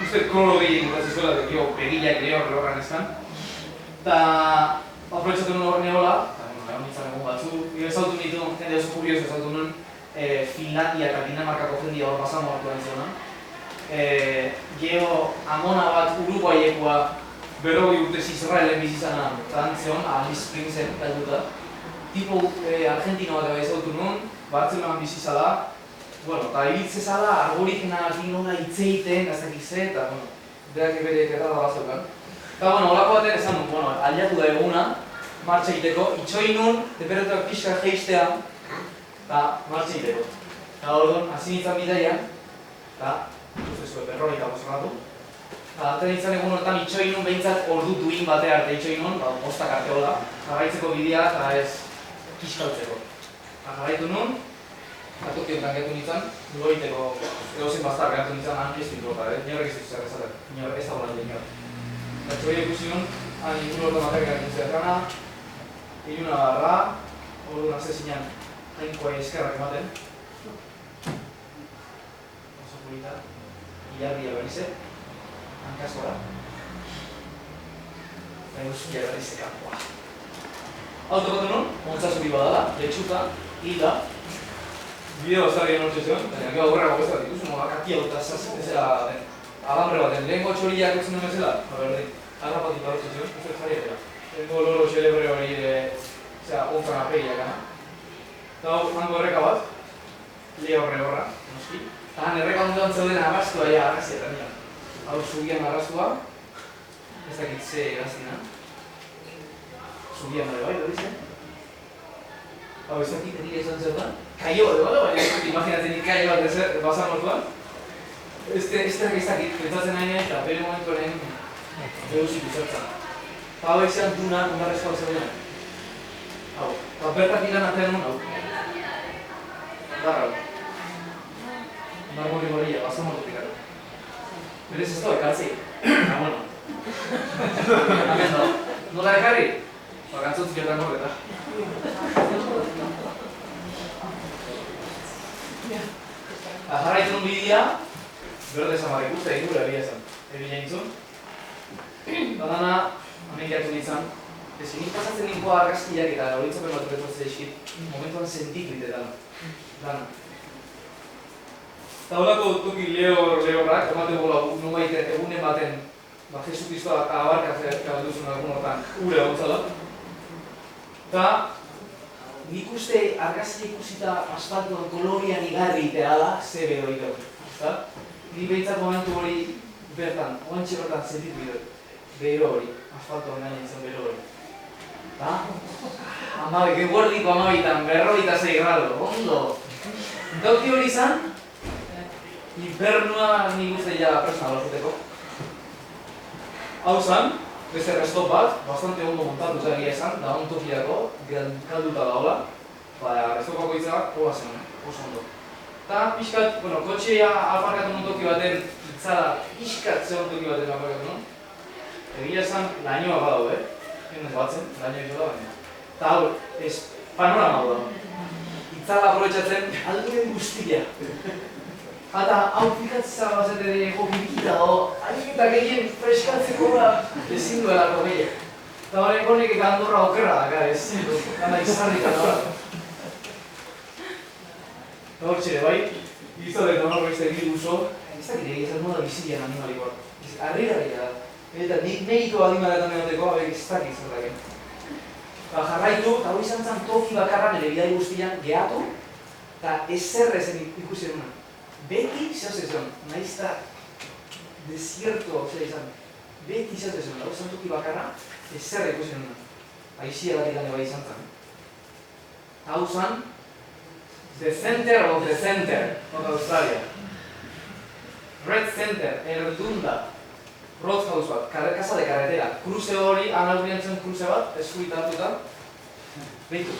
uste koloro gehiagin gutatzen zuela, gero begilak gehiago horren ezkan. Eta aprobetxatu nuen horren egola, eta egon nintzen egun batzu, gero ezautu nitu, jende oso kurioso ezautu nuen, Finlandia eta Dinamarkako jendia hor pasan mortu den zeuna. Gero amona bat Uruguayekoa berrogei urtez Israelen bizizana zeon, Alice Springsen galduta. Tipo argentino bat ezautu nuen, Bartzelonan bizizala. Bueno, eta ibiltzezala, argorigenak nola hitz egiten, ez dakik ze, eta, bueno, berak bere errada bat zeukan. Eta, bueno, holako baten esan dut, bueno, aliatu da eguna, martxa egiteko, itxoin nun, temperaturak pixka jeistea, eta martxa egiteko. Eta orduan, hasi nintzen bidaian, eta, ustezko, berrogeita bozorratu. Eta, nintzen egun horretan itxoin nun behintzat ordu duin batea arte itxoin nun, bostak arte hola, jarraitzeko bidea eta ez kiskaltzeko. Eta, jarraitu nun, Atoki honetan gaitu nintzen, goiteko edozen bastar gaitu nintzen ankiestik gorta, inorrek ez zer ezaten, inorrek ez da hola dinor. Eta txoia ikusi nun, han inguru horretan bakarrik gaitu zerkana, iruna barra, orduan azezinean jainkoa eskerrak ematen. Oso purita, hilarria berrize, hankaskora. Eta eguzkia berrize kanpoa. Autokotu nun, ontzazuri badala, letxuta, hilda. Bideo bazarri enortze zion, baina gero aurrera gozat dituzu, katia dut ezea alambre baten, lehenko txoriak utzen duen bezala, berdin, harrapatik badotze zion, ez dut jarri etera. Lehenko loro xelebre hori ontzan apegiak gana. Eta hango erreka bat, lehia horra, noski. Eta han erreka ondoan zeuden arrastua arrazietan nire. Hau zugian arrastua, ez dakit ze eraztina. Zugian ere bai, hori zen. Hau ez dakit nire esan zer da. Kaio bat edo, baina imaginatzen nik kaio bat basan mortuan. Ez dakit, pentsatzen nahi eta bere momentuaren behusik izartzen. Eta hau ezean dunak ondarrezkoa zeuden. Hau, eta bertak ilan atean nun hau. Darra hau. Ondar gorria, basan mortutik gara. Berez ez da, ekartzi. Bueno. Hemen da. Nola ekarri? Gantzotzik eta horreta. Jarraitu nun bidea, berde zamarrik uste egin gure egia esan. Ebile nintzun. Badana, ameniatu nintzen. Nik pasatzen ninko argazkiak eta horitzapel bat urretatzea eskit, momentuan sentik bitetan. Dana. Eta holako toki lehorrak, ematen gola nubait egunen baten, Jesu Kristoa abarkatzea duzun algun hortan ure hautzala. Eta nik uste argazki ikusita asfaltuan kolorian igarri iteala, ze bedo itean. Ni behintzat momentu hori bertan, oantxe bertan sentitu bidot. Bero hori, asfaltuan gaina izan bero hori. Eta, eguerdiko amabitan, 46 grado, ondo. Toki hori izan, infernua nik uste ja presna balazuteko. Hau zan, beste restop bat, bastante ondo montatu egia esan, da on tokiako, galduta daola. Restopako itzak, hola zen, oso ondo. Eta pixkat, kotxea aparkatu nun toki baten, itzala pixkat zeon toki baten aparkatu nun. Egia esan, lainoa badau, ez batzen, lainoa izo da baina. Eta hau, panorama hau da. Itzala aprobetxatzen, alduen guztia. Eta hau pikatzea bazete dego bibikita dago, eta gehien freskatzeko da ezin duelako gehiak. Eta horrek honek andorra okerra dakar ez, gana izarrik da. Eta hor txere bai, giztoren honor beste egin uso, ez dakit egizan moda bizilean animalikoa. Arri-garria da. Eta nik nahiko animaletan egoteko, abek ez dakit zertaken. Eta jarraitu, eta hori izan zen toki bakarra nire bidai guztian gehatu, eta ezerrezen ikusi erunan. Beti zehazezon, nahiz eta desierto hau zera izan. Beti zehazezon, hau zen toki bakarra, ezerra ikusi erunan. Aizia bat ikane bai izan zen. Hau zen, the center of the center of Australia. Red Center, erdunda. Roadhouse bat, casa de carretera. Cruze hori, analgurian zen cruze bat, eskuita hartuta. Behitu,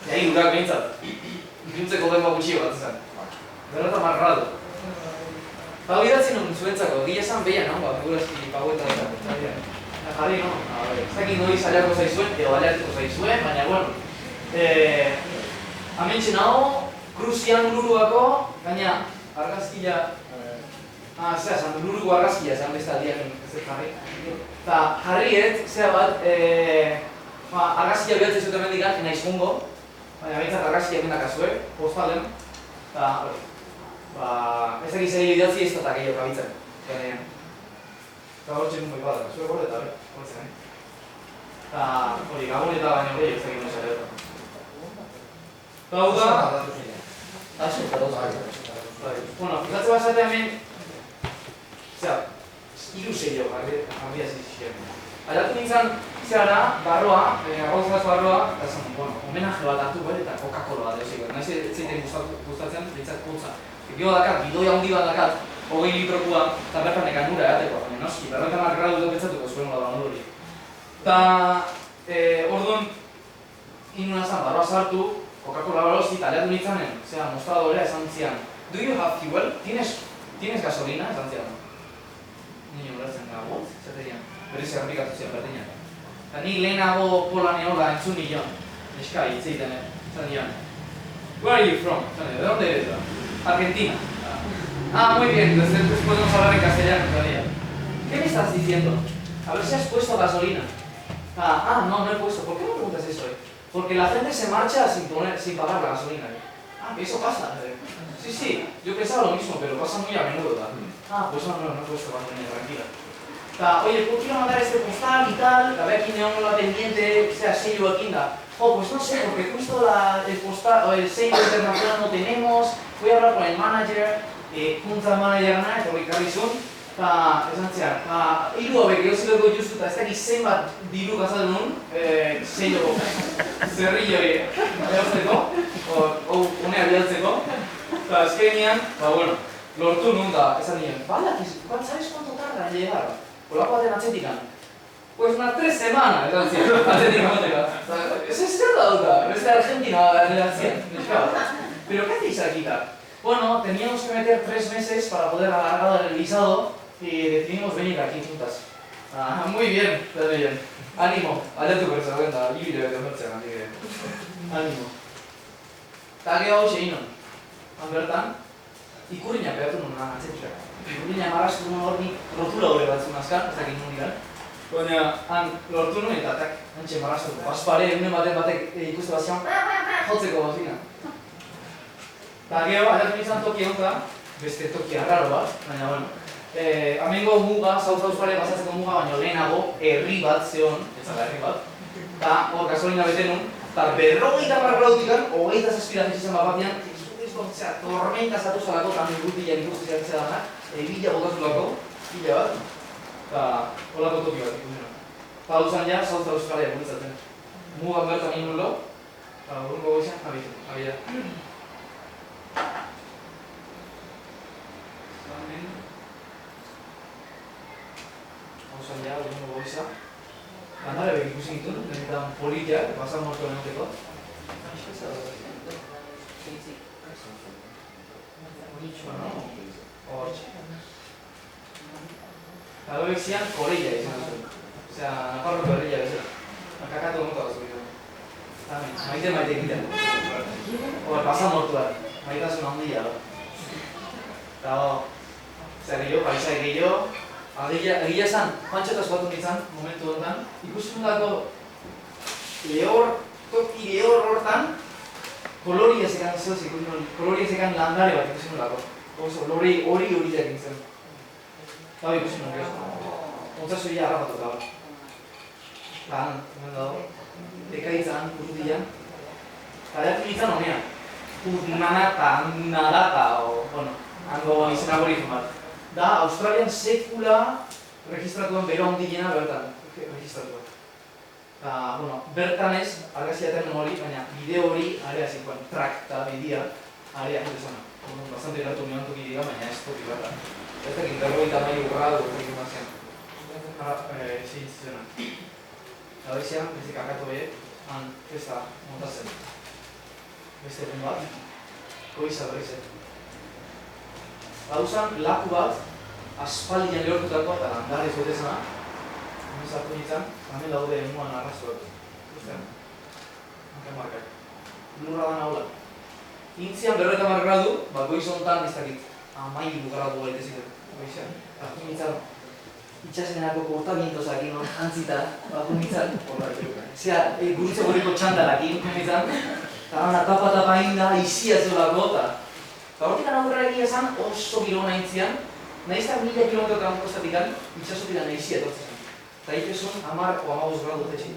Jai urak behintzat. Ikuntzeko denba gutxi bat zen. Berreta marrado. Eta hori datzen nun zuentzako, gila esan behian, no? Figurazki paueta dira. Jarri, no? Ez dakit noi saliako zaizuen, edo baleatuko zaizuen, baina, bueno. Hementxe nago, Kruzian Ururuako, gaina argazkia... zera, zan, luruko argazkia, zan beste aldiak ez jarri. Eta jarriet, zera bat, argazkia bihatzen zuten mendikan, naiz jungo, baina bintzat argazkia mendak azue, postalen, eta hori. Ez dakit zer idatzi ez datak egin gabitzen. Eta hor txekun bai badak, zure gordeta, horretzen, Eta hori, gabon eta baina hori ez dakit nosa ere. Eta hau da... Bueno, fijatze basatea hemen... Zera, hiru seio jarbia zizien. Aldatu nintzen, zera, barroa, gauzaz barroa, eta zen, bueno, homenaje bat hartu behar eta Coca-Cola bat eusik. Naiz zeiten gustatzen, bintzat putza. Gero dakat, bidoi handi bat dakat, 20 litrokua, eta bertan ekan nura egateko, baina noski, 50 gradu dut pentsatuko zuen nola da hori. Eta, orduan, inuna zan, barroa sartu, Coca-Cola barozi, eta aliatu nintzanen, zera, mostradorea esan zian, do you have fuel? ¿Tienes gasolina? Esan zian. Nino beratzen gara, what? Zerterian, berriz errepikatu zian, berdinak. Eta nik lehenago Polan eola entzun nion, neska hitzeiten, esan dian. Where are you from? ¿De dónde eres? Argentina. Muy bien, después podemos hablar en castellano todavía. ¿Qué me estás diciendo? A ver si has puesto gasolina. No he puesto. ¿Por qué me preguntas eso? Porque la gente se marcha sin pagar la gasolina. Que eso pasa. Sí, yo pensaba lo mismo, pero pasa muy a menudo. Pues no he puesto gasolina, tranquila. Oye, quiero mandar este postal y tal, la ve aquí neonla pendiente, sea sello aquí, pues no sé, porque justo el postal o el sello internacional no tenemos, voy a hablar con el manager, junta managerna, eta hori karri zuen, eta esan zian, hiru hauek egozileko justu eta ez dakit zenbat diru gazatu nuen, sello zerrilloi egozteko, honea bidaltzeko, eta azkenean, bueno, lortu nuen da, esan nien, ¿sabes cuánto tarda en llegar? Polako baten atzetikan. Pues unas 3 semanas, esan zian, atzetikan bateka. Ez zer da duta, ez da Argentina esan zian, pero ¿qué hacéis aquí, tal? Bueno, teníamos que meter 3 meses para poder alargar el visado y decidimos venir aquí juntas. Muy bien, está bien. Ánimo, aliatu persa cuenta, ibile bete mertzen, así que... Ánimo. Eta gero hau seginon. Bertan, ikurriñak behatu nuen atzetuak. Ikurriñak marrastu nuen hor nik rotula hori batzun azkar, ez dakit nuen ikan. Baina, lortu nuen eta hantxe marrastu. Baspare, egunen batek ikuste bat zian, jotzeko bazina. Eta gero, aliatu nintzen toki honta, beste toki arraro bat, baina bueno. Hemengo muga, South-Australia pasatzeko muga, baina lehenago herri bat zeon, ez zara herri bat. Eta hor gasolina bete nuen, eta 50 grautikan, 27 gradu izan bat batean, tormenta zatu zalako, eta mirrutilean ikustu zeratzea dana, bila botazulako, bila bat, eta holako toki bat ikusten. Eta hau zan ja, South-Australia guritzatzen. Mugan bertan egin lo, eta urungo goizan, abida. Hau zan ja, urungo goiza. Landare bek ikusi ditu, denetan politia, pasan morto denoteko. Eta hauek zian korella izan zuen. Osea, Nafarroko herria bezala. Kakatu gomuta bat zuen. Maite egiten. Pasamortuak, maitasun handia. Eta zer gehiago, paisaik gehiago. Egia esan, pantxotaz batu nintzen momentu honetan. Ikusten dako toki lehor hortan, koloria zekan zehoz ikusten hori, koloria zekan landare bat ikusten dako. Hori jakin zen. Eta hori ikusten hori. Ontzazu ia harrapatu eta hori. Eta hemen dago, dekaitzan, urrutian. Eta jatu nintzen honea. Nanata, hango izenak hori bat. Da, Australian sekula registratuan bero handiena bertan. Registratuan. Eta, bertan ez, argazia termen hori, baina bideo hori area zikoan, track eta bidea area zona. Bastante geratu nion toki diga, baina ez toki bertan. Ez dakit, 50 gradu egin bat zian. Zizena. Eta hori zian, beste kakatu behe, han festa montatzen. Beste egun bat, goiza berrizen. Hau zan, laku bat, aspaldian lehortutako eta landarrez botezana. Hemen zartu nintzen, hemen daude emuan arrastuak. Ikusten? Hanken markak. Lurra da naula. Intzian 50 gradu, goiz honetan ez dakit. amairu gradu gaitezik. Bakumitzan, itxasenako kortamientosak inon antzita, bakumitzan. Zera, gurutze gorriko txandalak bakumitzan. Eta gana tapa inda, izia zeolako, eta hortik aurrera egia esan oso giro nahintzian, nahiz eta 1000 kilometrotan kostatikan, itxasotik da nahizia etortzen. Eta itesun 10 o 15 gradu tetxin,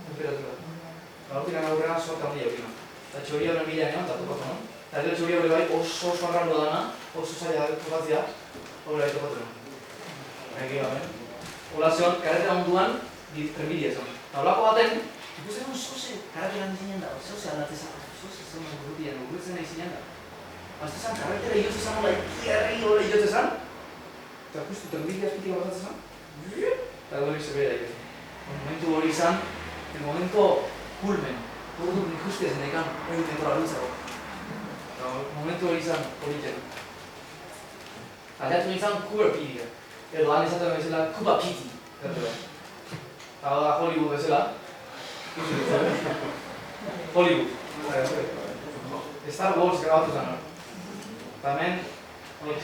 temperatura. Eta hortik aurrera sorta handia eukina. Eta txoria horren bila egon, eta topatu non. Eta gero txoria horre bai oso arrando dana, oso zaila topatzea, horre bai topatu non. Egi gaben. Hola zion, karretera onduan, trenbidea zion. Eta holako baten, ikusten oso karretera nizinen da, oso aldatzezan, oso zen gurutien, gurutzen nahi zinen da. Aztezan, karretera iotzezan hola, ikiarri hola iotzezan, eta justu trenbidea azpitik bazatzezan, eta hori zerbera ikusten. Momentu hori izan, el momento culmen, ordu nik uste zen ekan, hori metroa lutzako. Eta momentu hori izan, hori jen. Aliatu nintzen Cooper Pity, edo han ezaten bezala Cuba Pity, eta da Hollywood bezala. Hollywood. Star Wars grabatu zen hor. Eta hemen, hori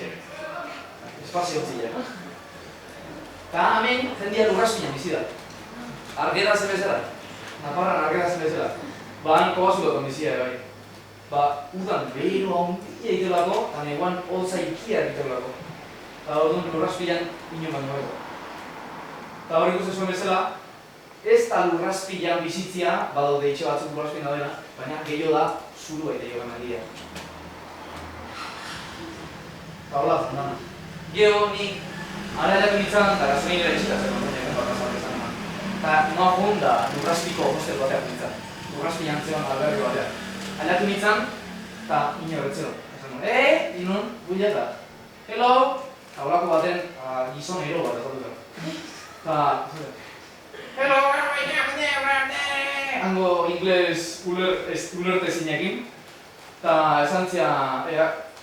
espazio hotzile. Eta hemen jendia lurraspinan bizi da. Argera zen bezala. Naparran argera zen bezala. Ba, han kobazulakon bizia bai. Ba, udan behiro handia itelako, eta neguan hotza ikia itelako. Eta hor lurraspilan ino baino baino. Eta hor ikusten zuen bezala, ez da lurraspilan bizitzia, badaude itxe batzuk lurraspilan daudena, baina gehiago da zuru baita jo gana. Eta hola, zandana. Geho nik araiak nintzen, eta gazolinera itxitazen, baina bakazak izan eman. Eta noa honda lurraspiko hostel bateak nintzen. Lurraspilan zeon alberri bateak. Aliatu nintzen, eta ino bertzero. Inun, guila eta. Hello! Eta holako baten gizon ero bat ezatu zen. Eta, hello! Hango ingles ulertezinekin. Eta esan zian,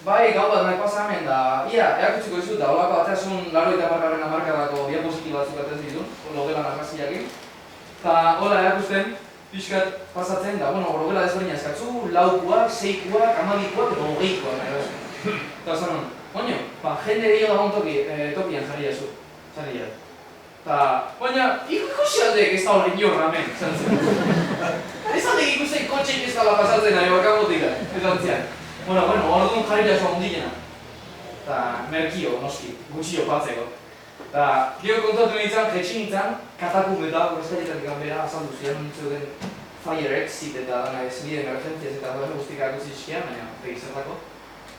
bai, gau bat nahi pasa hemen da, eakutziko dizut da, holako bateazun 80 hamarkadako diapositiba batzuk atez ditun, logelan arraziakin. Eta hola eakusten, pixkat pasatzen da, logela desberdina eskatzu, 4kuak, 6kuak, 12kuak edo 20kuak nahi da. Eta zan hon, oino, jende gehiago dagoen tokian jarri jazu, jarri jaz. Eta, baina, ikusi aldeek ez da hori niorra hemen, zan zen. Ez aldeek ikusten kotxeik ez dala pasatzen nahi bakamotik da, ez antzian. Orduan jarri jazu ondilena. Eta, merkio, noski, gutxio patzeko. Eta, gero kontatu nintzen, jetxin nintzen, katakumeta, horrezkaitetan ganbera, azaldu zian nintzen fire exit eta esbide emergentziaz eta guztika guzti txikian, baina begizertako.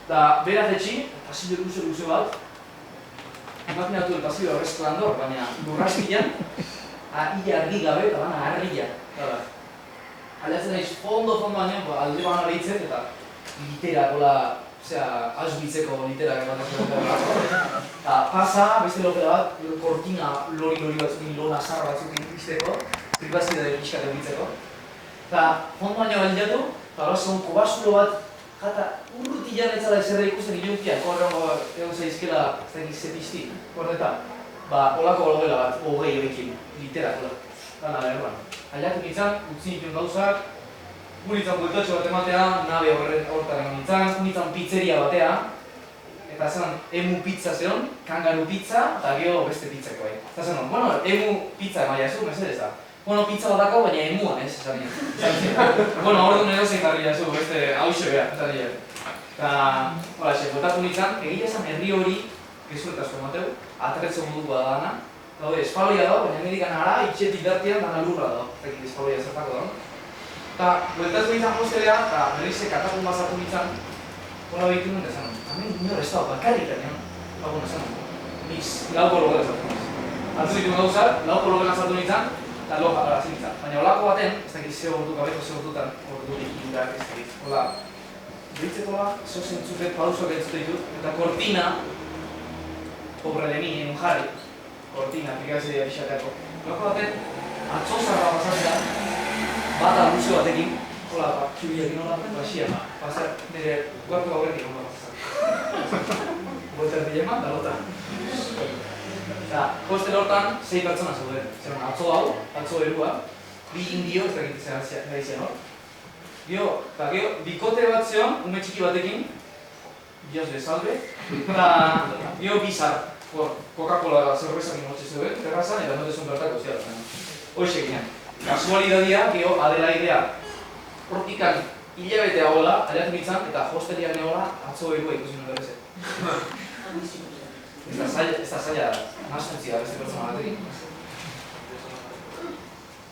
Eta, bera jetxin, pasillo luze bat, imaginatu el pasillo resplandor, baina lurraspilan, ia argi gabe eta bana argia. Aldatzen naiz fondo baina, alde bana behitzen eta litera, Auschwitzeko literak ematen eta pasa, beste lokera bat, kortina lori batzukin, lona zarra batzukin izteko, privazidade pixkat egitzeko. Eta fondo baina baldatu, eta hori zon kobazulo bat, jata urrutian etzala ezerra ikusten ilunkiak, horrengo egon zaizkela, ez da egiz zepizti, horreta, holako logela bat, hogei egikin, literak, dana da erban. Aldatu nintzen, utzi nituen gauzak, unitzen bueltatxo bat ematea, nabe horretan egon nintzen, unitzen pizzeria batea, eta zen, emu pizza zeon, kangaru pizza, eta geho beste pizzako bai. Eta zen, emu pizza emaia zu, mesedez da. Pizza bat dako, baina emuan ez, esan nien. Orduan edozein garri jazu, beste hauxe beha, esan nien. Eta, holaxe, bueltatu nintzen, egia esan herri hori, gezuetazko emateu, atretzo modukoa da dana. Eta hori, espaloia da, baina medikan ara, itxetik dartian dana lurra da, ekit espaloia zertako da. Eta, bueltatu nintzen hostelea, eta berrize katakun bazartu nintzen, hola behitu nuen, esan, hemen inor ez da, bakarrik egin, esan, niz, lauko logela zartu nintzen. Altzu ditu gauzak, lauko logela zartu nintzen, eta loja gara zintzen. Baina holako baten, ez dakit ze ordu, gabeko ze ordutan, ordurik indurak ez dakit. Hola, behitzeko zo zentzufet, pausok entzute ditut, eta kortina, pobre de mi, en un jarri, kortina, aplikazioa pixateako. Holako baten, atzozarra basatzea, bata luze batekin, hola, txubiakin hola, baixia, pasar, nire guartu gauretik hola basatzea. Boiter dilema, da lota. Eta, hostel hortan, 6 pertsona zauden. Zeran, atzo hau, atzo erua, 2 indio, ez dakit zer hor. Gero, bikote bat zeon, ume txiki batekin, Dios de salve. Eta gero bizar, Coca-Cola zerbezakin motxe zeuden, terrazan, eta notezun bertako ziala. Hoxe ginen. Kasualidadia, gero Adelaidea hortikan hilabetea gola, aliatu nintzen, eta hosteliak negola atzo behirua ikusi nuen berrezet. Ez da zaila naskuntzia beste pertsona batekin.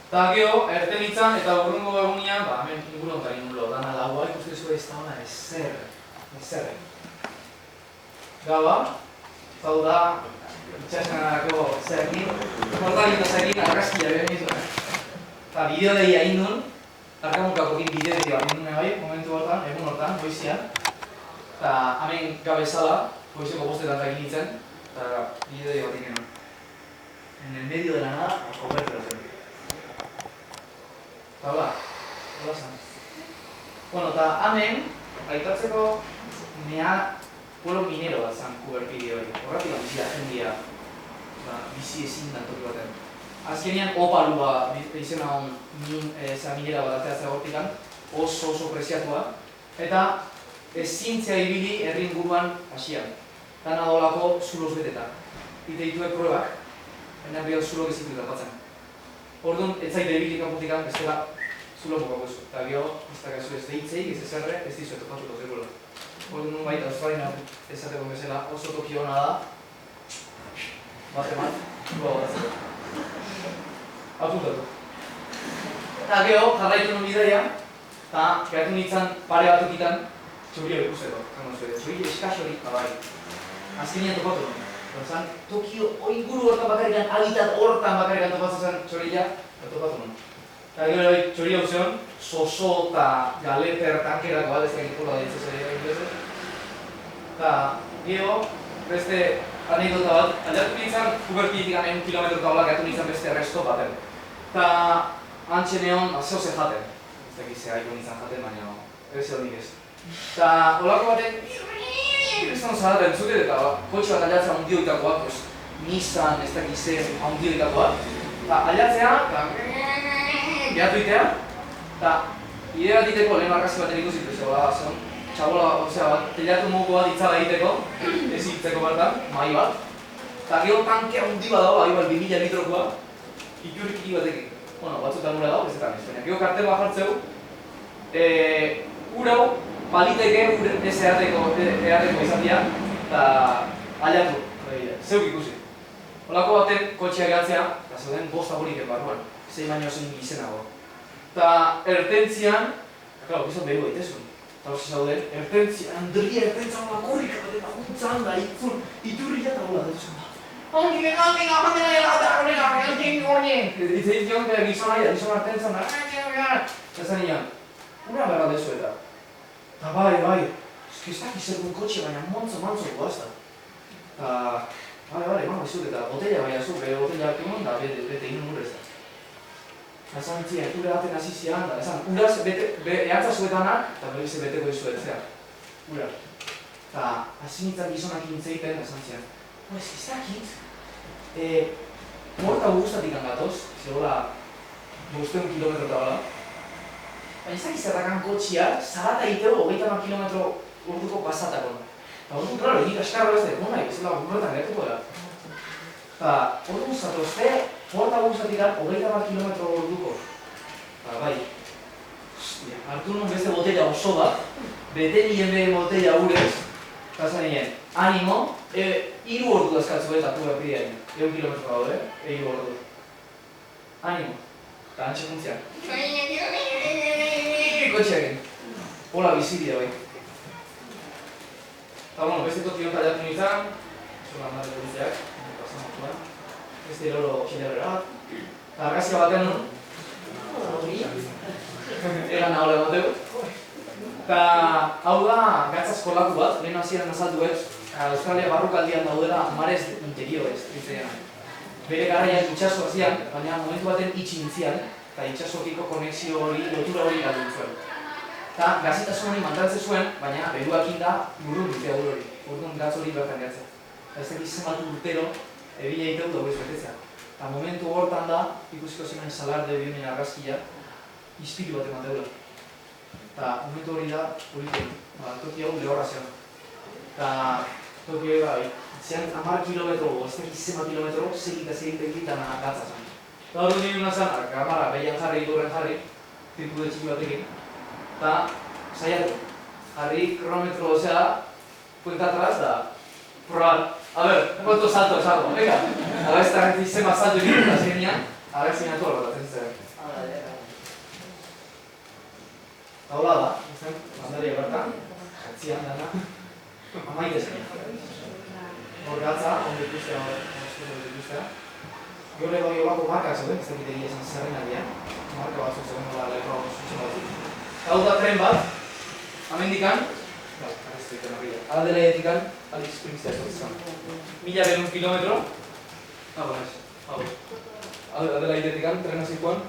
Eta gero, erten nintzen, eta urrungo egunean, hemen inguruan eta inguruan, dana laua ikustu ez da ona ezerre. Gaua, zau da, itxaskanarako zerkin, mortalito zerkin argazkia behar nizuen. Eta bideo dehia indun, arkamunkakokin bideo dehia bat indun bai, momentu hortan, egun hortan, goizian. Eta hemen gabezala, goizeko bostetan egin nintzen, eta bideo dehia bat indun. En el medio de la nada, a comer zen. Eta hola zan. Bueno, eta hemen, aitatzeko nea pueblo minero bat zan kuberpide hori. Horretik bizia jendia bizi ezin dan toki baten. Azkenean opalua izena hon minera bat ateatzea hortikan, oso preziatua. Eta ezintzea ibili herri inguruan hasian. Dana dolako zuloz beteta. Ite ditue probak, enak behar zulok ez ditu tapatzen. Orduan, ez zaite ibili kanpotikan, bestela zulo bokako zu. Eta gero, ez dakazu ez deitzeik, ez ezerre, ez dizu etopatuko zirkulo. Orduan nun baita Australian ezateko bezala oso toki hona da. Bat, dugu batzeko. Apuntatu. Eta gero, jarraitu nun bidaia, eta geratu nintzen pare batukitan txorio ikusteko. Txorio eskasori, bai. Azkenean topatu nun. Zan, Tokio inguru hortan bakarrikan, habitat hortan bakarrikan topatzen zen txorila, eta topatu nun. Eta gero txori hau zion, soso eta galeter tankerako bat, ez da egin da ditzez egin. Eta gero, beste anekdota bat, aldatu nintzen, kubertitik 1 kilometro eta holak gatu nintzen beste resto baten. Eta antxe neon, zeo ze jaten. Ez da egizea haiko nintzen jaten, baina ez edo nik ez. Eta holako baten, Kriston zaraten zuten eta kotxe bat aliatzea handioitakoa, Nissan, ez dakiz zer handioitakoa. Eta aliatzea, eta gehatu itea, eta idea bat iteko lehen argazki baten ikusitu zego, txabola, bat, telatu mogu bat itzala egiteko, ez hitzeko bertan, mahi bat. Eta gero tankea handi bat dago, 2000 litrokoa, ikurrik batekin. Bueno, batzutan gure dago, bezetan ez, baina gero kartel bat jartzeu, urau, baliteke ez erateko izatea, eta aliatu, zeuk ikusi. Holako baten kotxea gehatzea, eta zeuden 5 aboriken barruan, 6 baino zen izenago. Eta ertentzian, klaro, bizot behu gaitezun. Eta hori zauden, Andria ertentza hola korrika bat eta juntzan da, iturria eta hola dut. Ongi gizona ertentzan da, eta zen nian, una berra dezu eta. Eta bai, ez dakiz zergun kotxe, baina mantzo goazta. Eta, bai, eman bizut eta botella baina zu, bere botella hartu da bete inun urrez da. Eta esan ziren, ure baten hasi zian, eta esan, uraz ehatza zuetanak, eta berize beteko izuetzea. Ura. Eta, hasi nintzen gizonak intzeiten, esan ziren, ez dakit, morta guztatik angatoz, zegoela 500 kilometro eta bala. Baina ez dakiz zerrakan kotxia, zarata egiteko 30 kilometro urduko pasatakon. Eta orduan, klaro, nik askarra ez da, nahi, bezala burretan gertuko da. Eta orduan zatozte, porta guztatik 30 kilometro urduko. Eta bai, hartu nun beste botella oso bat, bete nien botella urez, eta zan nien, animo, 3 ordu dazkatzu eta kuba pidean, 1 kilometro daude, 3 ordu. Animo, eta antxe funtzian. Kotxeakin, hola bizidia bai. Eta bueno, beste toki honetan jatu nintzen, zula mate polizteak, pasan motuan. Beste loro xelerrera bat. Eta argazia batean nun, egan nahola emateu. Eta hau da gatzazko laku bat, lehen hasieran azaldu ez, Australia barrukaldian daudela mares interiores, ditzaiena. Bere garaian itxaso hazian, baina momentu baten itxi nintzian, eta itxasokiko konexio hori, lotura hori galdu zuen. Eta gazitasun hori mantentzen zuen, baina beruakin da burun dute agur hori. Orduan gatz hori bertan gehatzea. Eta ez dakiz zenbatu urtero, ebila egiteu da hori betetzea. Eta momentu hortan da, ikusiko zenen salarde bionen argazkia, izpilu bat emateula. Eta momentu hori da, toki hau lehorra zion. Eta toki hori, zean 10 kilometro, ez dakit zema kilometro, segik eta gatza zen. Eta hori nire nuna zen, kamara behian jarri, iturren jarri, tirkude txiki batekin. Eta saiatu, jarri kronometro, osea, cuenta atrás da probar. A ver, ¿cuántos saltos hago? Venga, a ver esta gente zema salto egin, eta zenean, a ver si natua horretatzen zen. Eta hola da, landaria bertan, jatzian dana, amaite zen. Hor gatza, ondo ikustea, Gero ego olako markak zeuden, ez dakit egia esan zerrenaldian. Marka batzuk zeuden nola lekoa zutxen batzuk. Hau da tren bat, amendikan, Adelaidetik Alice Springs etortzen. 1001 kilometro. Adelaidetik trena zikoan,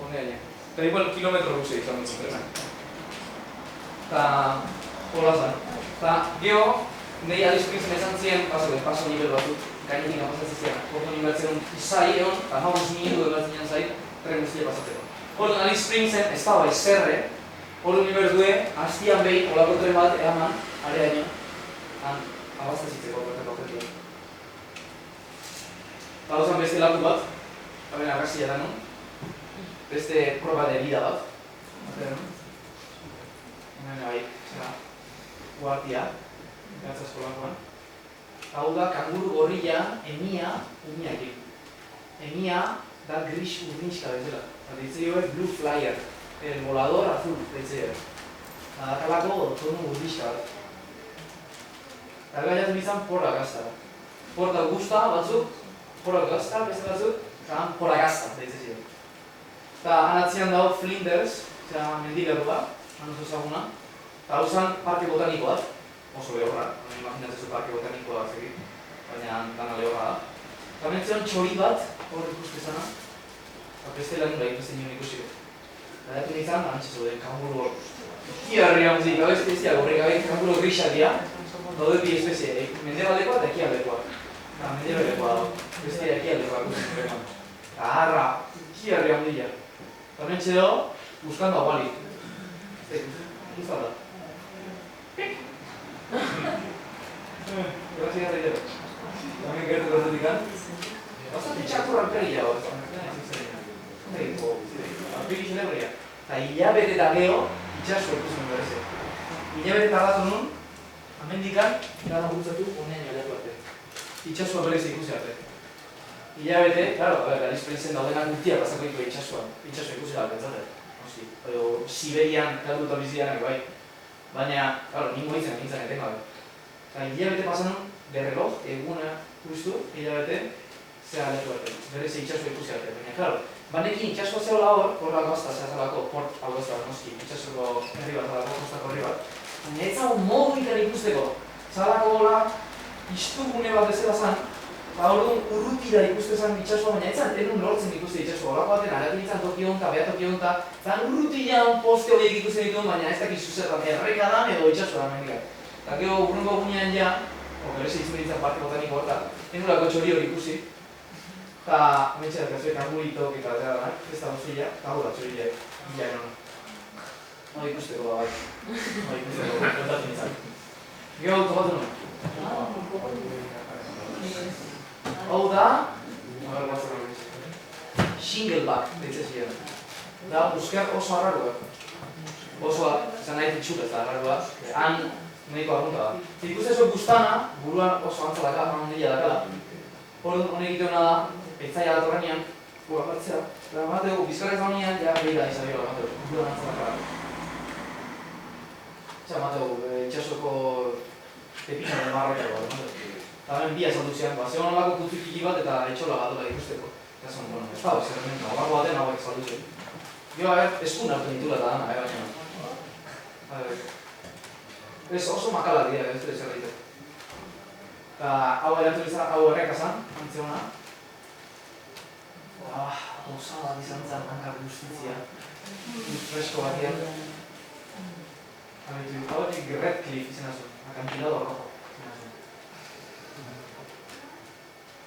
honeaina. Eta igual kilometro guzti izan dut trena. Eta hola zen. Eta geho, nahi Alice Springsen esan ziren, paso nivel batzuk, gainetik pasatzen ziren. Horton inbertzen izai egon, eta 15 minutu inbertzen zai, tren guztia pasatzeko. Horton Alice Springsen ez da bai zerre, horton inbertue, hastian behin, holako tren bat eaman, areaino, abaztazitzeko bertako objektian. Eta hau zen beste laku bat, hemen argazia da non, beste proba de vida bat. Hemen bai, zera, guardia, gatzazko lakuan. Hau da, kanguru gorrilla, emia, umiakin. Emia da gris urdinxka bezala. Ditzei Blue Flyer, el volador azul, ditzei. Dakalako tonu urdinxka bat. Eta gaiatu izan porra gazta. Porta gusta batzuk, porra gazta, beste batzuk, eta porra gazta, ditzei ziren. Eta anatzean dago Flinders, zera mendilerru bat, anoz ezaguna. Eta hau zen parke botaniko bat, oso lehorra, imaginatzen zu parke botanikoa zegit, baina dana lehorra da. Eta mentzion txori bat, hor ikustezana, eta beste lan nula ikusten nion ikusiko. Eta datu nintzen, antxe zuen, kanguru hor. Kiarria muzik, hau ez dizia, horrek gabe kanguru grisa dira, daude bi espezie, mendebaldekoa eta ekialdekoa. Eta mendebaldekoa da, bestia ekialdekoa ikusten dureman. Eta harra, kiarria mundila. Eta mentxe do, buscando a Wally. Gusta da. Pik! Gracias, Reyero. También gertu gertutikan. Bastante txakur alperia hor. Alperi xelebria. Eta hilabete eta geho, itxasua ikusten bereze. Hilabete tardatu nun, amendikan, gara gutzatu honean jaleatu arte. Itxasua bereze ikusi arte. Hilabete, claro, Alice Springsen daudenak guztia pasako ditu itxasua ikusi da pentsate. Edo Siberian kalduta bizianak bai. Baina, claro, ningo nintzen etengabe. Eta hilabete pasan nun, berreloj, eguna guztu, hilabete, zera letu arte. Bereze itxasua ikusi arte. Baina, claro, banekin itxasua zehola horra gozta, zehazalako, port hau gozta, noski, itxasuko herri bat, alako kostako herri bat. Baina ez zago modu ikan ikusteko. Zalako gola, iztugune bat bezala zan, eta orduan urrutira ikuste zen itxasua, baina ez zan enun lortzen ikuste itxasua. Olako baten aratik izan toki honta, beha toki honta, zan urrutian poste horiek ikusten dituen, baina ez dakiz zuzetan erreka dan edo itxasua da mendiak. Eta gero urrungo gunean ja, bereze izan ditzen parke botaniko horta, enulako txori hori ikusi. Eta mentxerak azuek anguritok eta zera danak, ez da guztia, eta hau da txori bila enon. Hau ikusteko da bai. Hau ikusteko, kontatu nintzen. Gero topatu nuen. Hau da, shingleback deitzen ziren. Da, euskar oso arraroa. Oso, izan nahi txuk ez da arraroa. Han, nahiko arrunta da. Ikustezu guztana, buruan oso antzalaka, handila dakala. Honek egiteuna da, etzaia datorrenean, gura partzea. Eta mateu, bizkarrez daunean, ja behira izan bila mateu, buruan antzalaka. Eta mateu, itxasoko epinaren marroiako bat. Eta hemen bia esan duzian, zegoen olako kutzukiki bat eta etxola gatola ikusteko. Eta zen, bueno, ez da, zer menta, olako baten hauek esan duzen. Gero, eskun hartu nitula eta dana, baina. Ez oso makalak dira, ez dira zer ditu. Eta hau erantzun izan, hau erreka zan, antziona. Osa bat izan zen, hankar guztitzia. Fresko batean. Hau etik Redcliffe izan zuen, akantilado rojo.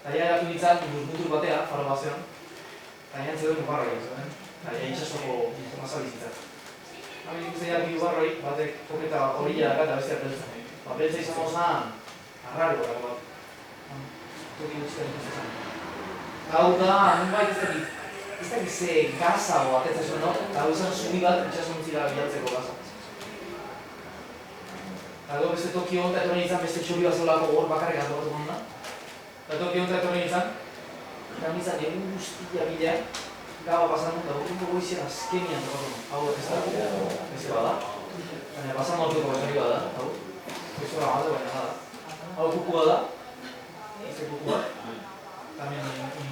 Eta eratu nintzen, mutur batea, faro bazean, eta nian zeduen ubarroi egin, eta itxasoko mazal bizitzak. Hau ikusten dira bi ubarroi, batek koketa horila daka eta bestia peltzen. beltza izango zen, arraro bat. Toki guztiak ikusten zen. Hau da, nunbait ez dakit ze gaza o atetzen zuen, no? Eta hau izan zubi bat itxasontzira bilatzeko gaza. Eta gero beste toki honta etorri nintzen beste txori bat zelako hor bakarrik antolatu gonda. Eta toki honta etorri nintzen, eta nintzen egun guztia bilea, gaba pasan dut, eta urrungo goizien azkenian tokatu. Hau ez da, beste bada. Baina pasan mortuko bezari bada, hau. Ez da bada, baina nada. Hau kuku bada, ez kuku bat. También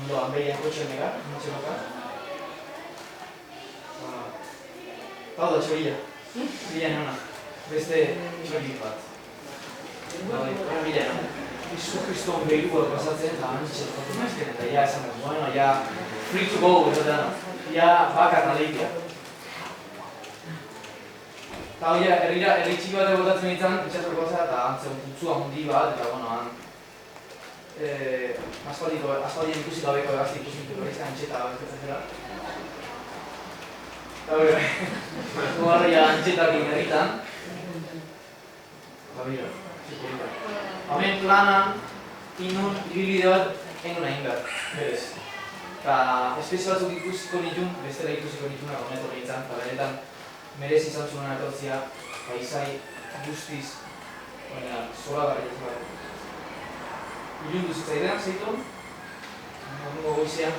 lo hanbeian kotxean ega, nintxe baka. Hau da txorila, bilean hona, beste txori bat. Hora bilean, Isu Kriston behirua pasatzen eta nintxe tokatu maizken eta ja esan dut, bueno, ja free to go, esatean, ja bakar naleitia. Eta hori, herri txiki bat egotatzen nintzen, itxasoko gauza eta antzen putzua mundi bat, eta bueno, aspaldien ikusi gabeko egazti ikusi nintu horrezka antxeta bezkatzen zela. Eta hori, guarria antxetak herritan. Eta bera, zikurita. Hemen planan, inun, ibilbide bat, enun egin behar, berez. Eta espezio batzuk ikusiko nitun, bestela ikusiko nituna honetu nintzen, eta benetan merez izan zuen etortzia, paisai guztiz, zola garri ez. Ilundu zitzaidean, zeitu, horrengo goizean,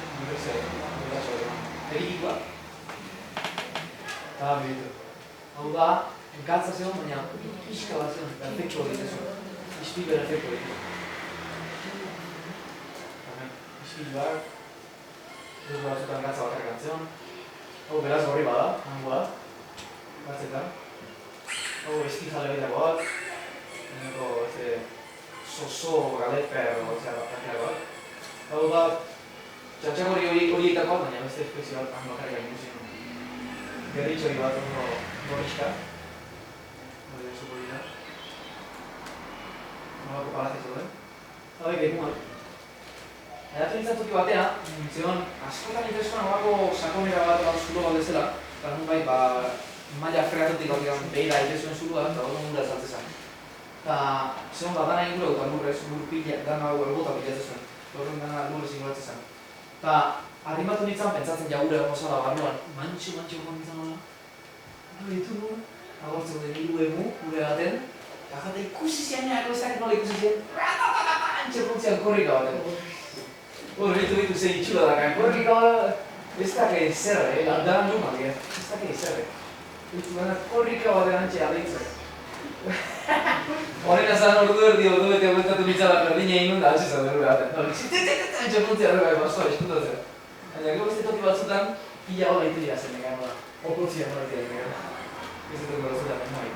erikikoa. Eta behitu. Hau da, gatza zegoen, baina pixka bat zegoen, perfektu hori zuen. Ispil perfektu hori. Ispil bat, dut batzutan gatza bakarrik antzeon. Hau beraz gorri bada, hangoa, gatzetan. Hau eskizale behitako bat, eneko soso galeper o zera bat. Hau da, txantxakori horietako bat, baina beste espezio bat hango bakarrik ikusi. Gerritxori bat, gorriska. Hori da, zuko dira. Nolako palazia zauden. Hau da, gehiagoan. Edatu nintzen toki batean, zion, askotan intereskoan nolako sakonera bat zulo bat dezela, eta nunbait, maila fregatotik hau behira itezuen zulua, eta hori nula ezaltzezan. Eta zegoen bat dana ingura dut lurrez, lur pila, dana elbota pilatzen zuen. Horren dana lurrez inguratzen zen. Eta arrimatu nintzen pentsatzen jagure egon zala barruan. Mantxo egon nintzen nola. Ditu nuen, agortzen dut hiru emu, gure baten. Eta jate ikusi zianeako ezak nola ikusi zien. Antxe funtzian korrika baten. Bitu zein itxula daka. Korrika bat, ez dake zerre, dara numak, ez dake zerre. Korrika baten antxe adeitzak. Horren azan ordu erdi ordu bete aguentatu nintzala berdina egin da atxe zaten gure baten. Antxe puntzia dugu gai bastoa eskuntatzen. Baina gero beste toki batzutan, pila hola itu dira zen negan nola. Okultzia nola dira negan. Beste toki batzutan egin nahi.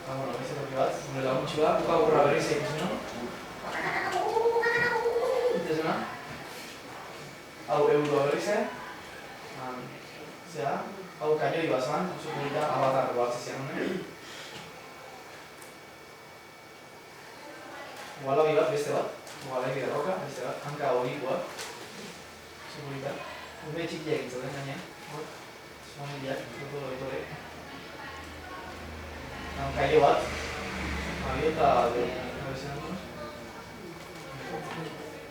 Eta bueno, beste toki bat, gure laguntxua, buka burra berriz ikusi no? Itezuna? Hau euro berriz zera, hau kaioi bazan, oso polita, avatar bat zizian honen. Gualabi bat, beste bat, gualabi da roka, beste bat, hanka horikoa. Segurita. Urbe txikiak itzaten gainean. Familiak, dutu doitore. Hankaio bat. Abiota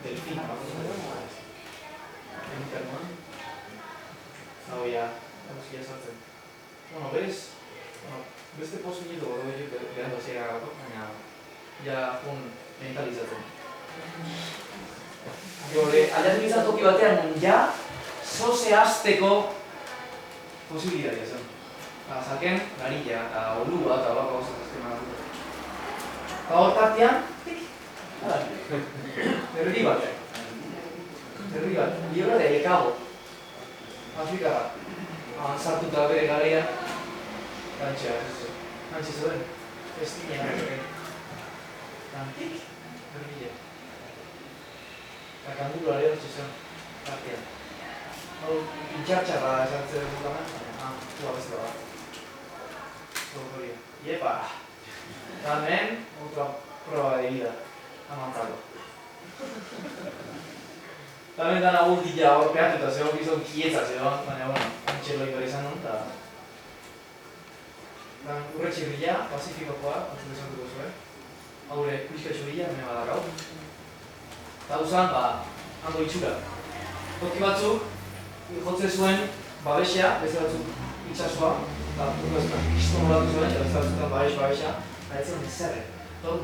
delfin, internoan. Hau ya, eguzkia sartzen. Bueno, berez, beste posibilitu godo behar dozera garato, baina ja jun mentalizatzen. Aldatu izan toki batean, ja, zoze hasteko posibilitatea zen. Zaken, garilla, eta olua, eta olako gauzak azkena dut. Eta hor tartean, herri bat. Herri bat, liora de Ekabo. Afrikara. Sartuta bere garaia. Antxe zuen. Festina horrekin. Antik, herria. Eta kandura ere hortxe zen, tartean. Hau, intxartxarra esartzen dut gana. Zua beste bat. Horria. Iepa! Eta hemen, otra proba de vida. Amantako. Eta hemen dana gultila hor peatuta, zegoen gizon kietza zegoen, baina bueno, antxeloi bera izan dut, eta Urre txirrila, Pasifikokoa, batzuk esatuko zuen. Haure, kuizkatxo bila, hemen badakau. Eta uzan, hango itxura. Toki batzuk, jotze zuen babesea, beste batzuk itxasua, eta kiston horatu zuen, eta beste batzutan babesa, eta ez zen zerre.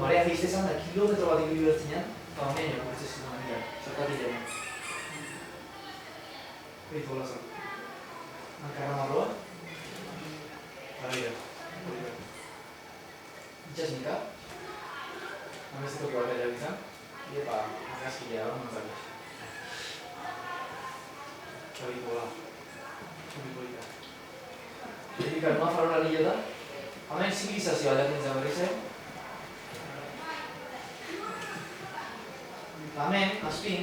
Marea geizte zan, da kilometro bat ikuli bertzinean, eta baina kurtze zuen anian, zertatik jaman. Beitu hola zan. Hankarra marroa. Barrira. Itxasnika. Beste toki bat egin izan. Iepa, agazkilea da, mantzak. Beitu hola. Txubipolita. Edikar, noa farora nila da. Hemen zibilizazioa aldatzen izan berri zen. Hemen, azpin,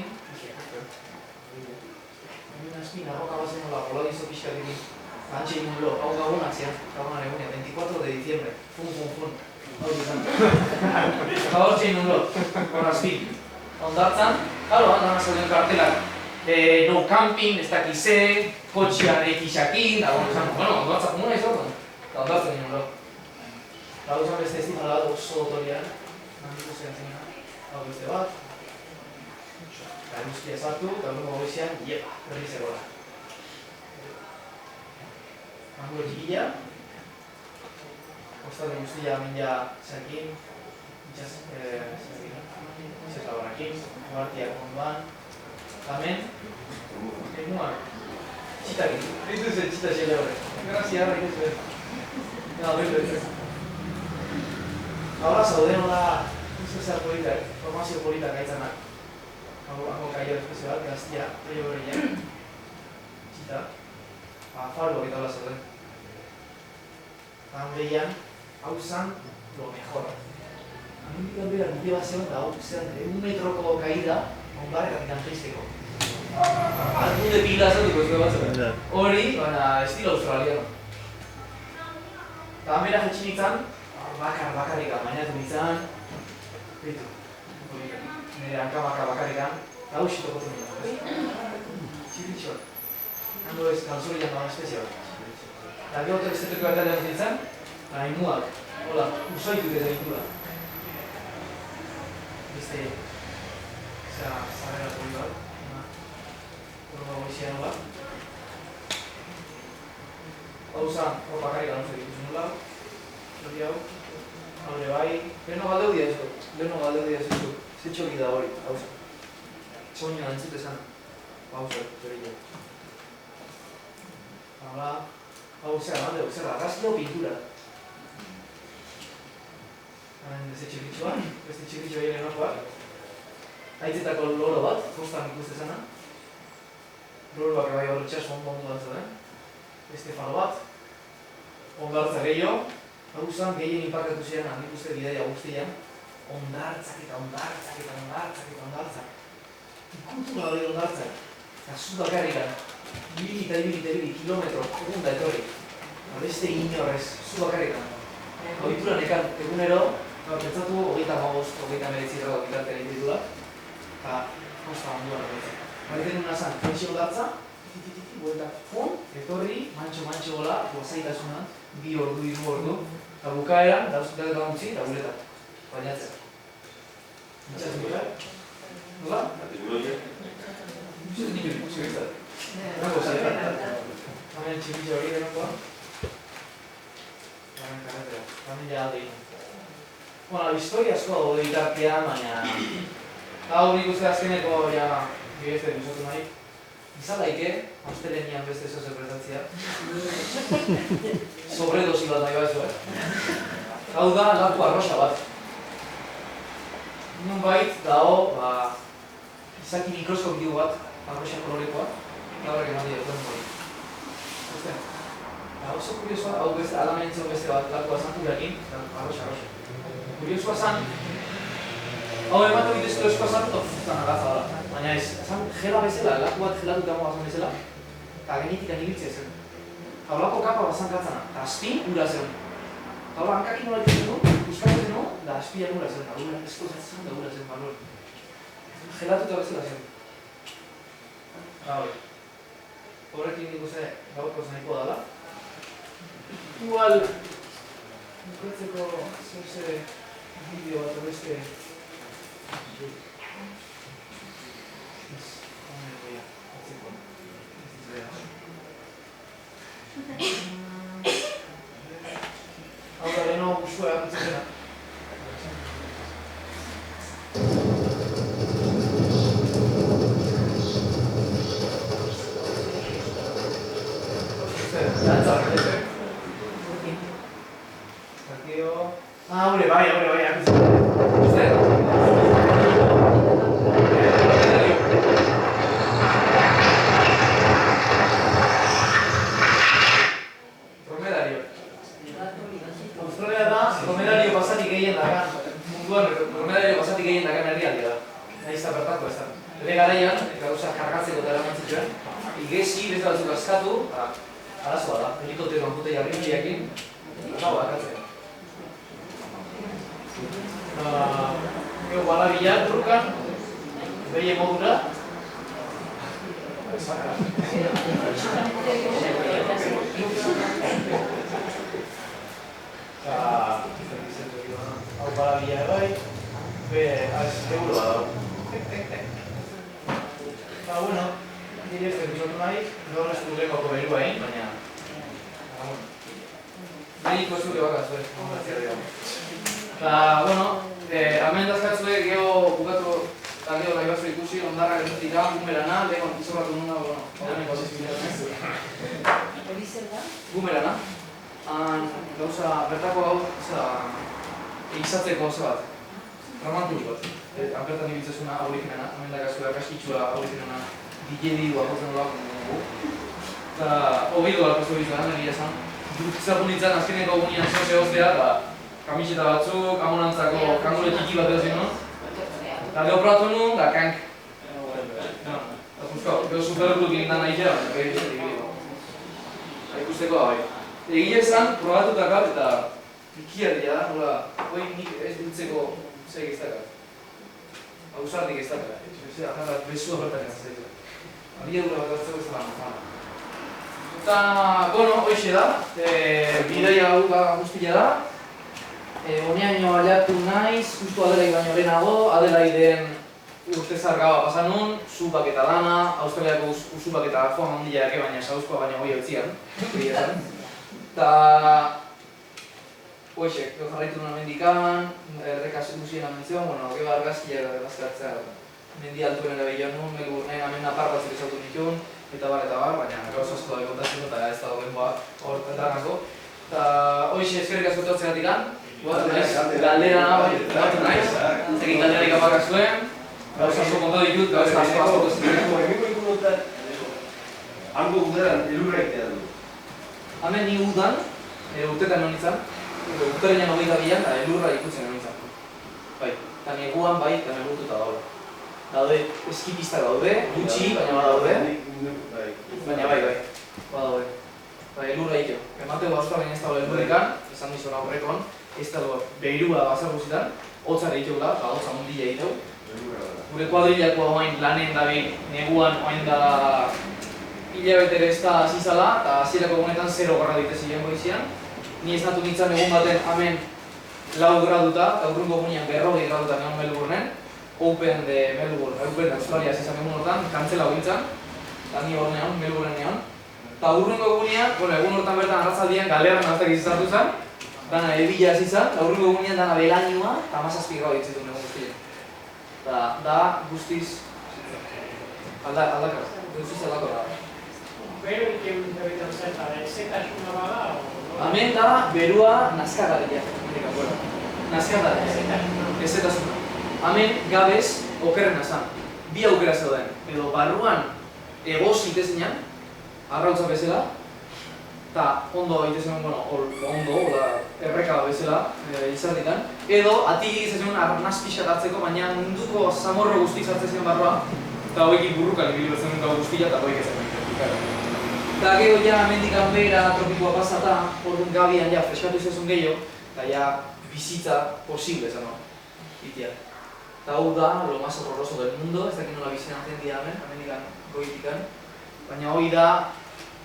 arroka bazen nola, gola dizo pixkatekin, antxe egin lo, hau gagunak zian, gagunan egunean, 24 de diciembre, fun. Hau izan. Hau egin lo, hor azpin. Ondartzan, claro, handan azalden kartelak, no camping, ez dakize, kotxian ekixakin, da bueno, ondartzak komuna izan, eta ondartzen egin lo. Hau izan beste estimala bat oso dotorian, handiko zean zena, hau beste bat. Eguzkia sartu, eta horrengo goizean, iepa, berri zegoela. Hango txikila. Kostade guztia mila zerkin, itxaslabarrakin, guartiak ondoan. Hemen, emuak, txitakin. Ditu zen txita xele horre. Grazia, harrik ez behar. Bete. Ahora zauden hola, zer politak, formazio politak gaitzanak. Hango kaio espezio bat, gaztia, preio berriak, txita, faru hori taula zauden. Han behian, hau zan, lo mejor. Handik albera motivazioan da hau zen, 1 metroko kaida, onbarrekatik antristeko. Alkunde pila zatuko ez batzuk. Hori, baina estilo australiano. Eta han bera jetxin izan, bakarrik amainatu izan, bitu. Nire hankamaka bakarrikan, eta hau xito gotzen dut. Txirritxo bat. Hango ez, galzurian dagoen espezia bat. Eta gero esteteko bat dut zintzen, eta imuak, hola, usoitu ez egitura. Beste, zarrera poli bat, horrela goizian bat. Hau zan, hor bakarrikan oso dikusen nula, hori hau, haure bai, leheno galdeu dia ez dut. Zetxoki da hori, hau zen. Soño antzute zen, hau zen, berrillo. Hala, hau zer, argazki hau pintura. Hemen beste txikritxoa, beste txikritxoa egin enokoak. Haitzetako loro bat, kostan ikuste zena. Loroak ebai hori txas ondo bat zuen. Beste faro bat. Ondartza gehiago. Hau zen, gehien inparkatu ziren, handik uste bidaia guztian. Ondartzak. Ikultura hori ondartzak. Eta zu bakarrikan. Ibili kilometro, egun da etorri. Beste inorrez, zu bakarrikan. Ohitura nekan, egunero, pentsatu 35, 39 gradu bitartean egin ditula. Eta, kosta handuan horretzen. Baiten nuna zan, pentsi ondartza, bueltak fon, etorri, mantxo gola, guazaitasuna, 2 ordu, 3 ordu. Eta bukaeran, dauzkutak eta gantzi, eta guretak. Bainatzen. Itxasen dira? Nola? Itxasen nire, txibizat. Nago ziren. Hemen txibitza hori denonkoa. Hemen karretera. Hemen ja alde egin. Bueno, historia asko daude bitartean, baina... Hau nik uste azkeneko, ja, bidezte duzatu nahi. Izan daike, astelenian beste zoze prestatzea. Sobredosi bat nahi baizu, Hau da, laku arroxa bat. Nunbait dago, izaki mikroskopio bat, arroxa kolorikoa, eta horrek eman dira duen hori. Oso kuriosoa, hau beste, alamenetzen beste bat, lakua zan urakin, arroxa. Kuriosoa zan, hau ematu bidezko eskoa zan, zan agaza dara. Baina ez, zan gela bezala, laku bat gelatuta moa zan bezala, eta genetikan ibiltzea zen. Hau lako kapa bat zan katzana, eta azpin ura zen. Hau hankakin nola ditzen du, uskatzen du, da azpian ura zen, da ura eskozatzen da ura zen balor. Gelatuta bezala zen. Hau, horrekin nik uste gaurko zeneko dala. Igual, bukatzeko zer bideo bat beste... Hau da, leheno guztua egakutzena. Aure, bai, Australia da, dromedario basatik gehien dagan, munduan dromedario basatik gehien dagan herrialdea da. Nahiz eta bertako ez da. Bere garaian, gauza kargatzeko eta eraman zituen, igezi beste batzuk askatu, arazoa da, helikopteroan jute jarri miliakin, gau akatzea. Gero balabilak trukan, behi emodura. Hau balabila bai, euroa dago. Bueno, nire ez dut nahi, gaur ez dut lekoko berua egin, baina... Nahiko zure bakaz, bueno, hemen dazkatzue geho bukatu eta geho nahi batzu ikusi, ondarrak entzutika, gumelana, lehon izorratu nuna, bueno, hemen gozizk bilatzen. Hori zer da? Gumelana. Gauza, bertako hau, egizatzeko bat, ramanturik bat. Bertan ibiltzezuna aurikinena, hemen dakazua kaskitsua aurikinena DJ-di guakotzen doa dugu. Eta hori doa pastu bizaren, egia esan. Zertu nintzen azkeneko gunean zoze hoztea, eta kamiseta batzuk, amonantzako kangure txiki bat edo zinun. Eta geho probatu nuen, da kank. Eta puzkau, geho supergluk egin da nahi jera, baina izatik egin. Ikusteko da bai. Egia esan, probatu dakar eta ikiarria da, nola, hoi nik ez dutzeko zeik ez dakar. Ausardik ez dakar, besua bertak ez dakar. Abiadura bat hartzeko ez dakar. Eta, bueno, hoxe da, bidaia hau guztia da. Oneaino aliatu naiz, justu Adelaide baino lehenago, Adelaideen urte zargaba pasan nun, zupak eta dana, Australiako zupak eta joan handia ere, baina sauzkoa baina hoi hotzian. Eta... Hoxe, jarraitu nuen mendikan, errekaz ikusien amenzion, bueno, gero argazkia bazkatzea mendi altuen ere behioan nun, Melbourne hemen apar batzuk ezautu nituen, eta bar, baina gauz asko da kontatzen eta ez da denboa hor darnako. Eta hoxe eskerrik asko etortzegatik an, galdera nahi, zekin galderarik apakak zuen, gauz asko konta ditut, gauz asko zuen. Hango udaran elurra egitea du. Hemen ni udan, urtetan hon izan, urterenean hogeita bilan, eta elurra ikutzen hon izan. Bai, eta neguan bai, eta negurtuta daude. Daude, eskipistak daude, gutxi, baina badaude. Baina bai, badaude. Eta elurra egiteo. Emateko Australian ez dago elurrikan, esan dizora horrekon, ez dago behirua bazar guzitan, hotzar egiteu da, eta hotza mundila egiteu. Gure kuadrilakoa oain lanen dabil, neguan oain da hilabetere ez da zizala, eta hasierako egunetan 0 gradu itezilean goizian. Ni ez natu nintzen egun baten hemen 4 graduta, eta urrungo egunean 40 graduta neon Melbournen. Open de Melbourne, Open de Australia zizan egun hortan, kantzela gintzen, eta ni hor neon, Melbournen neon. Eta urrungo egunean, egun hortan bertan arratzaldian galeran naztak izizatu zen, dana ebila zizan, eta urrungo egunean dana belainua, eta 17 gradu ditzitu negun guztien. Da guztiz aldakar, guztiz aldakar da. Bero ikun bebitan zen, ezetasuna bada? Hemen da berua nazkagarria. Nazkagarria, ezetasuna. Hemen gabez okerrena zan. Bi aukera zeuden, edo barruan egoz itezinan, arrautza bezala, eta ondo itezen, ondo, erreka bezala izardikan, edo atik izazen arnaz pixat hartzeko, baina munduko zamorro guztiz hartzezen barroa, eta hoekin burrukak ibili betzen dut guztia, eta hoek ezen. Eta gero ja mendikan behera tropikoa pasata, orduan gabian ja freskatu izazun gehiago, eta ja bizitza posible zan hor, itia. Eta hau da, lo más horroroso del mundo, ez dakit nola bizinan zen dira hemen, mendikan goitikan, baina hoi da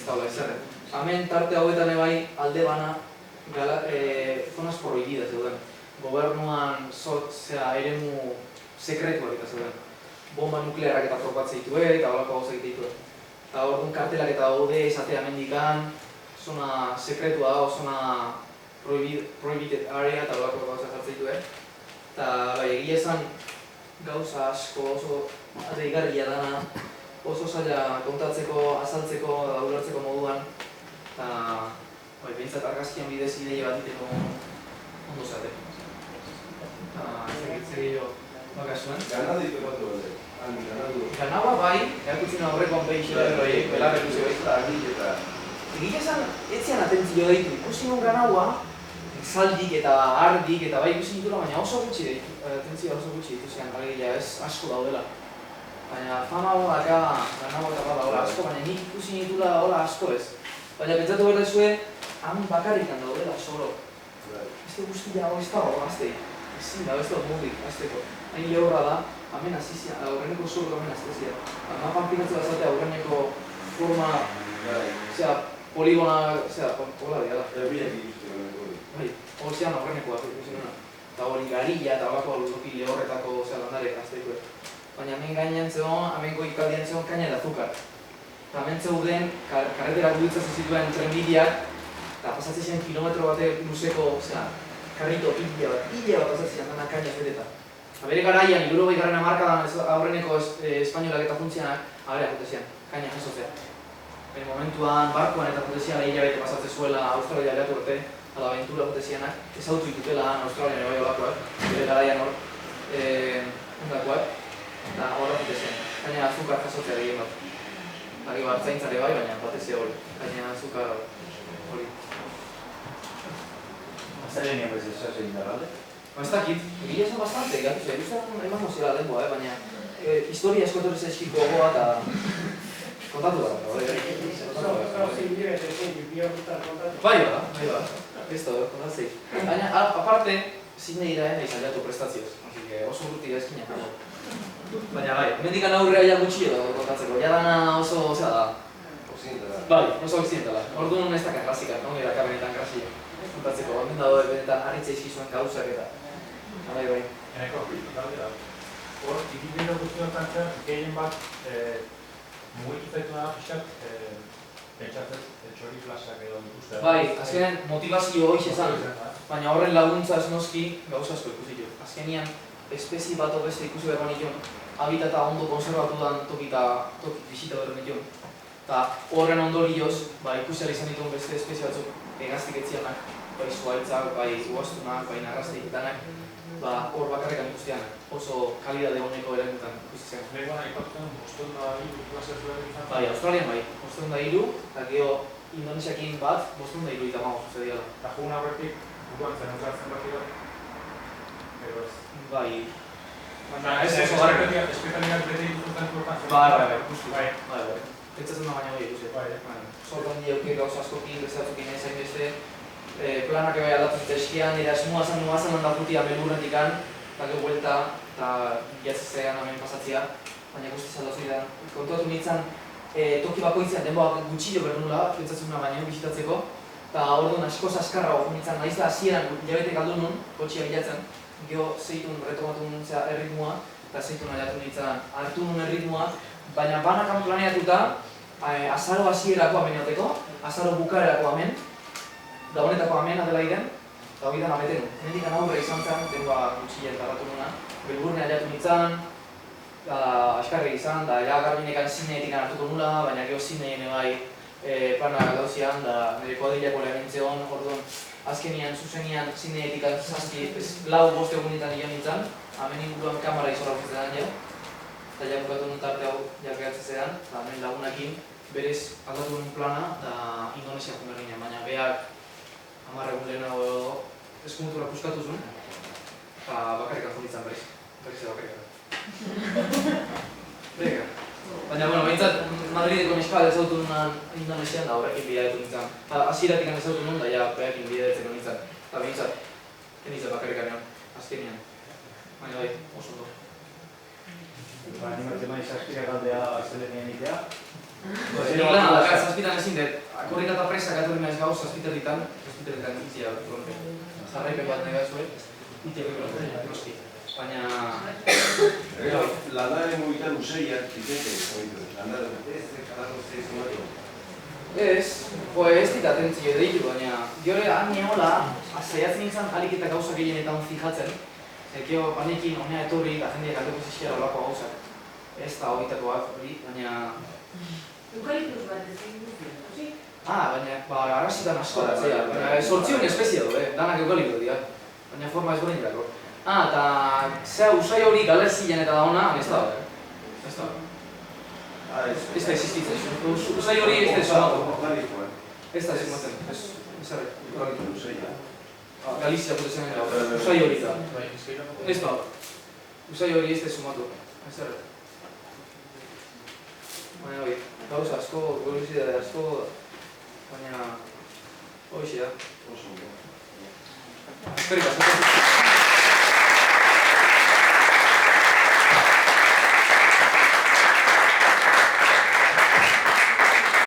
ez da hola ezer. Hemen tarte hauetan ebai alde bana zonas prohibidas zeuden. Gobernuan eremu sekretuak eta zeuden. Bomba nuklearak eta propatzea ditue eta holako gauzak ditue. Eta orduan kartelak eta daude esatea mendikan, zona sekretua da, zona prohibited area eta holako gauzak jartzen ditue. Eta bai, egia esan gauza asko oso deigarria dana, oso zaila kontatzeko, azaltzeko, ulertzeko moduan. Eta bai, behintzat argazkian bidez ideia bat diteko ondo zate. Eta ezagitzea gehiago bakasuen. Ganado ditu bat dugu. Ganaua bai, erakutzen aurrekoan peixera horiek, belarrek uzi bai. Eta agil eta... Egia esan, etzian atentzio deitu, ikusi nun ganaua, zaldik eta ardik eta bai ikusi ditula, baina oso gutxi atentzioa oso gutxi dituzien, alegia ez asko daudela. Baina fama daka, gana bada asko, baina nik ikusi ditula hola asko ez. Baina pentsatu behar duzue, han bakarrikan daudela solo. Este guztia hau ez dago gaztei. Ezin da, ez da modik, azteko. Hain lehorra da, hemen azizia, aurreneko solo hemen aztezia. Mapan pikatzen bazatea aurreneko forma, poligona, hola diala. Bai, hor zean aurrenekoa, eta hori garilla eta horako loki lehorretako landare azteko. Baina hemen gainean zegoen, hemenko ikaldian zegoen kaina eta azukar. Eta hemen zeuden, karretera guditzatzen zituen trenbideak, eta pasatzen ziren kilometro bate luzeko, karrito hile bat pasatzen ziren dana kaina feteta. Bere garaian, 70. hamarkadan aurreneko espainolak eta funtzianak, aberea jute ziren, kaina jasotzea. Bere momentuan, barkoan eta jute ziren hilabete pasatzen zuela Australia leatu arte, ala aventura jute zirenak, ezautu ikutela Australian bai olakoak, bere garaian hor, hundakoak, eta horra jute ziren, kaina azukar jasotzea egin bat. Ari bat zaintzare bai, baina batez hori, kaina azukar hori. Zaren nien bez ez egin da galde? Ez dakit, egile esan bastante, gatu zen, guztien eman nozela lengua, baina historia eskotorri zaizkit gogoa eta kontatu da. Bai ba, ez da, kontatzei. Baina, aparte, Sydney ira nahi saliatu prestazioz, así que oso urti da eskinak. Baina bai, mendikan aurrea ja gutxi edo kontatzeko, ja dana oso, zera da. Occidentala. Bai, oso occidentala. Orduan ez dakar klasika, no gira kabenetan klasia. Kontatzeko, hemen dago benetan harritza izkizuen gauzak eta. Bai. Eneko, galdera. Hor, ikibide guztiotan zen, gehien bat mugitu zaitu da pixkat, pentsatzen txori plazak edo ikustea. Bai, azkenean motivazio hoiz esan, baina horren laguntza ez noski gauza asko ikusi jo. Azkenean, espezi bat beste ikusi behar banik joan, habitata ondo konservatu dan toki bisita behar banik joan. Eta horren ondorioz, ikusi ahal izan dituen beste espezie batzuk egaztik etzianak, bai zuhaitzak, bai uaztunak, bai narrazteik danak, hor bakarrekan ikustean oso kalidade honeko elementan ikusi zen. Legoan aipatuten, 503 plazak zuen izan? Bai, Australian bai, 503, eta gero Indonesiakin bat, 575 zuzediala. Eta jugun aurretik, buruan zen ukartzen bat dira? Ero ez. Bai. Baina ez oso gara. Espezialidad bete dituzten zuen? Bai, guzti. Bai. Pentsatzen da baina bai ikusi. Bai. Zortan diauke gauza askokin, beste atzukin ez zain beste. Planak bai aldatzen teskian, erasmoa zen handan jutia melurretik eta gero buelta eta jatzezean hemen pasatzea, baina guztiz aldatu da. Kontuatu nintzen toki bakoitzean denboa gutxillo behar nula, pentsatzen nuna baina bisitatzeko, eta orduan asko zaskarra hori nintzen, nahiz da hasieran jabete galdu nun, kotxia bilatzen, gero zeitun retomatu nintzen erritmoa, eta zeitun aliatu nintzen hartu nun erritmoa, baina banakan planeatuta, azaro hasierako ameneoteko, azaro bukarerako amen, da honetako amena dela iren, eta hori dan ameten. Mendikan aurre izan zen, denboa gutxien tarratu nuna, belburne aliatu nintzen, askarri izan, da garbinekan zineetik hartuko nula, baina gero zineen bai plana gauzian, da nire kuadrilako lehenentzeon, orduan azkenian, zuzenian zineetik zazki, lau boste egunetan nire nintzen, hemen inguruan kamara izorra ukitzen ja, eta jakukatu nun tarte hau jakeatzen zean, eta hemen lagunakin, berez aldatu nun plana, da Indonesia jungerrinean, baina behar 10 egun lehenago eskumutura puskatu zuen, eta bakarrikan joditzen berriz bakarrikan. Baina, behintzat Madrideko neskal ezautu nunan Indonesian da horrekin bidaetu nintzen. Hasieratik ezautu nun, da ja behakin bidaetzen nintzen. Eta behintzat, nintzen bakarrikan egon, azkenean. Baina bai, oso ondo. Animatzen maiz zazpira galdea aztelenien itea? Nik lan da, zazpitan ezin dut, korrika eta presak atorri naiz gauz zazpiterritan itzia jarraipen bat nahi zuen, itea noski. Baina... Landaren mugitan useiak dikete, landaren ez kalako zeiz nueto? Ez dit atentzio deitu, baina gero hane hola, zaiatzen nintzen alik eta gauzak gehienetan fijatzen. Zekio panekin honea etorri eta jendeak aldeko zizkiara olako gauzak. Ez da horitakoak hori, baina... Eukaliptus bat ez egin duzu, baina arrazitan asko da, sortzion espezia du, danak eukaliptu dira. Baina forma ez berdin dako. Eta zea usai hori galerzilean eta da hona, ez da. Ez da. Ez da existitzen. Usai hori ez da esumatu. Ez da esumatu. Ez da esumatu. Galizia pute zen da, usai hori da. Ez da, usai hori ez da sumatu. Ez da. Baina hori, gauza asko, kuriosidade asko, baina hori da. Oso. Eskerrik asko.